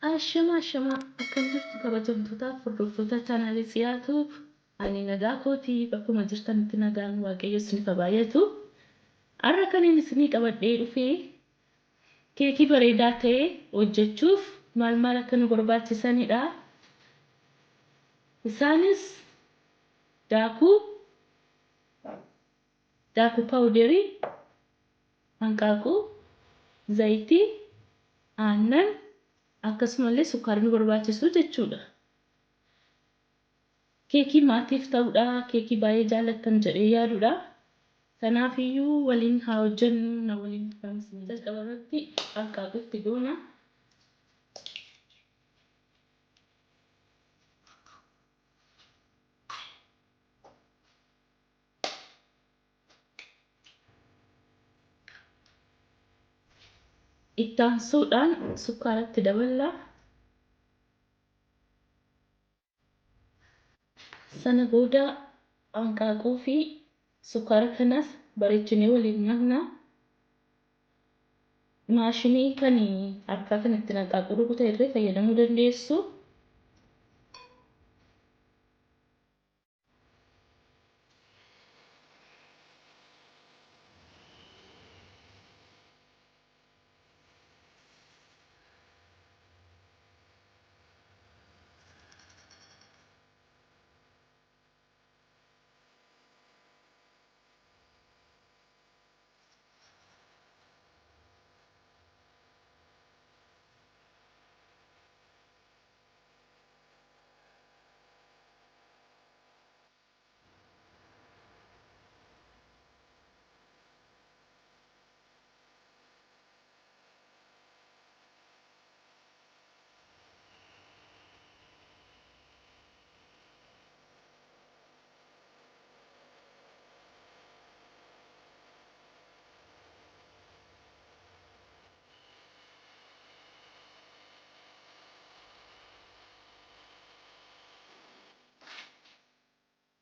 Ashama akkam jirtu kabajamtootaaf hordoftoota chaanaalii siyaatuuf ani nagaa kootii bakkuma jirtanitti nagaan waaqayyo isiniif haa baay'atu. Har'a kan inni isinii qabadhee dhufee keekii bareedaa ta'e hojjechuuf maal akka nu barbaachisanidha. Isaanis daakuu paawudarii, hanqaaquu, zayitii, aannan akkasumallee sukkaara nu barbaachisu jechuudha. Keekii maatiif ta'udha. Keekii baay'ee jaallattan jedhee yaadudha. Kanaafiyyuu waliin haa hojjennu na waliin dhufanii jalqaba irratti hanqaaquutti goona. Itti aansuudhaan sukkaaratti daballa. Sana booda hanqaaquu fi sukkaara kanas bareechinee waliin makna. Maashinii kan harkaa kan ittiin hanqaaquu rukutan irra fayyadamuu dandeessu.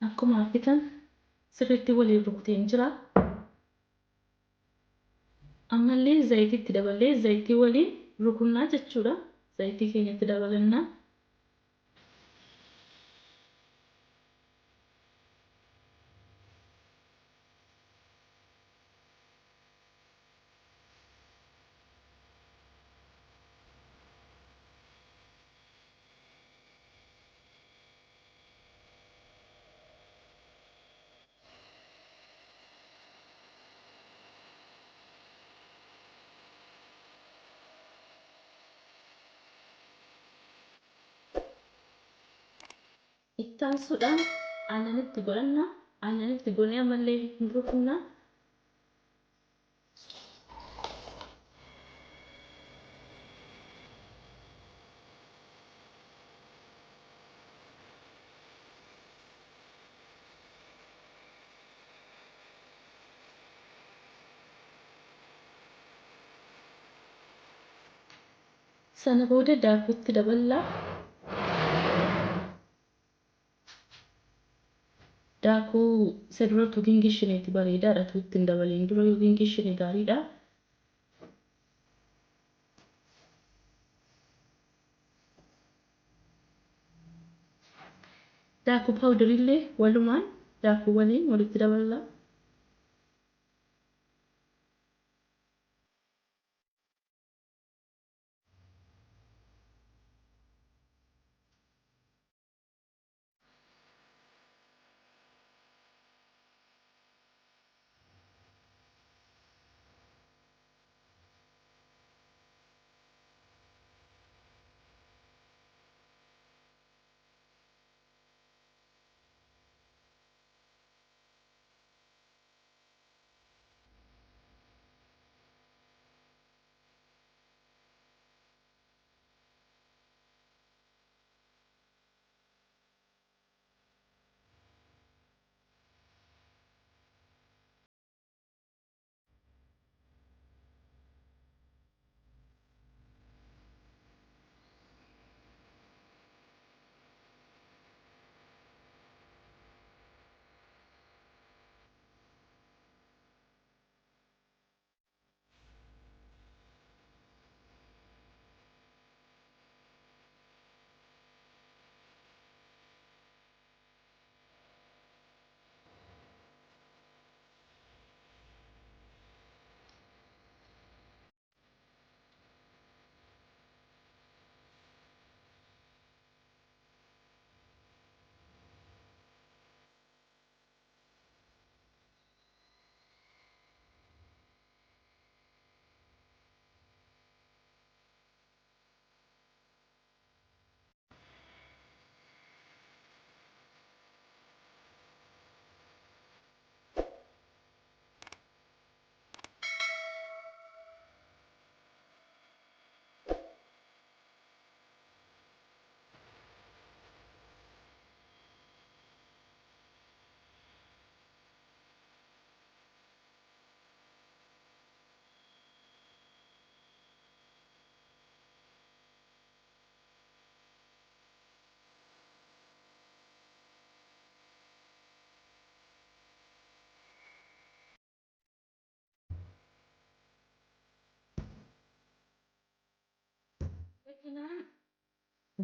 Akkuma argitan sirriitti waliin rukuteen jira. Ammallee zayitiitti daballee zayitii waliin rukunnaa jechuudha. Zayitii keenyatti dabalannaa. Itti aansuudhaan aannanitti godhanna. Aannanitti goonee ammallee rukunnaa. Sana booda daakuutti daballaa. Daakuu isa dura utuu gingilchineeti bareedaadha. Utuu ittiin dabaliin dura yoo gingilchine gaariidha. Daakuu paawudarillee walumaan daakuu waliin walitti daballaa.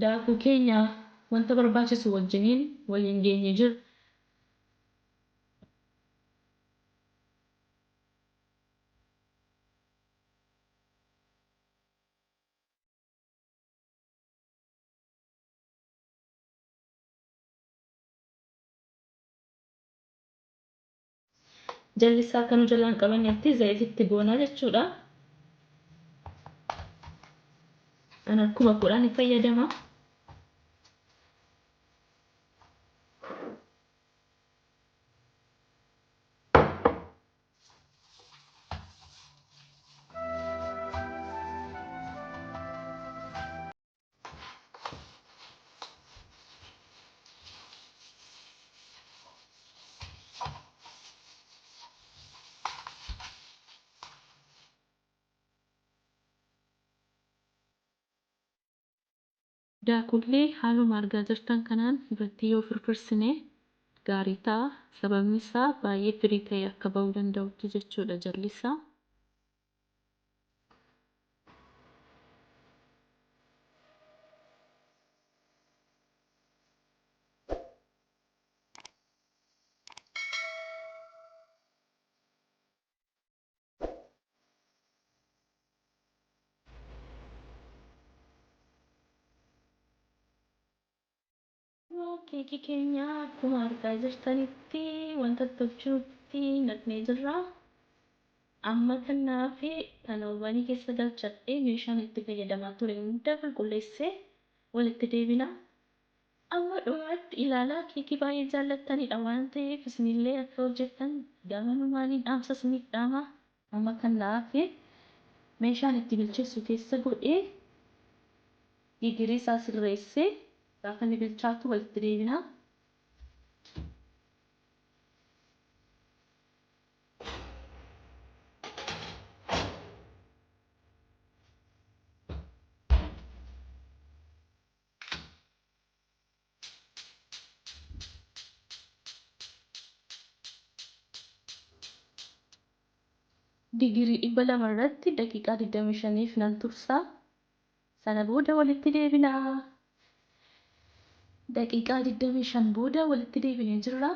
Daakuu keenya wanta barbaachisu wajjiniin waliin geenye jira. Jallisaa kan jalaan qabannetti zayititti goonaa jechuudha. An akkuma godhaan fayyadama. Daakullee haaluma argaa jirtan kanaan irratti yoo firfirsine gaarii ta'a. Sababni isaa baay'ee firii ta'e akka ba'uu danda'utti jechuudha jallisaa. Keekii keenya akkuma argaa jirtanitti wanta tolchuutti naqnee jirra. Amma kanaaf kan oovanii keessa galchadhee meeshaan itti fayyadamaa ture hunda qulqulleessee walitti deebina. Amma dhumaatti ilaalaa keekii baay'ee jaallattanidha waan ta'eef isinillee akka hojjettan gamanumaaniin dhaamsa isiniif dhaama. Amma kanaaf meeshaan itti bilcheessu keessa godhee digirii isaa sirreessee gaafa inni bilchaatu walitti deebina. Digirii 200 irratti daqiiqaa 25 nan tursa. Sana booda walitti deebina. Daqiiqaa 25 booda walitti deebinee jirra.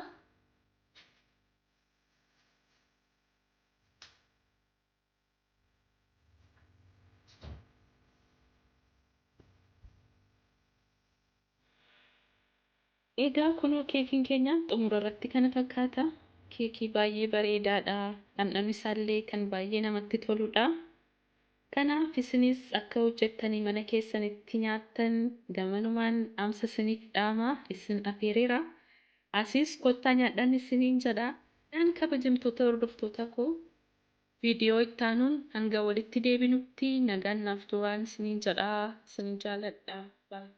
Egaa kunoo keekiin keenya xumura irratti kana fakkaata. Keekii baay'ee bareedaadha. Dhamdhamni isaallee kan baay'ee namatti toludha. Kanaaf isinis akka hojjettanii mana keessanitti nyaattan gamanumaan dhaamsa isiniif dhaama isin affeereera. Asis kottaa nyaadhaan isiniin jedha. Dhaan kabajamtoota hordoftoota koo viidiyoo itti aanuun hanga walitti deebinutti nagaan naaf turaan isiniin jedha. Isin jaalladha. Bye.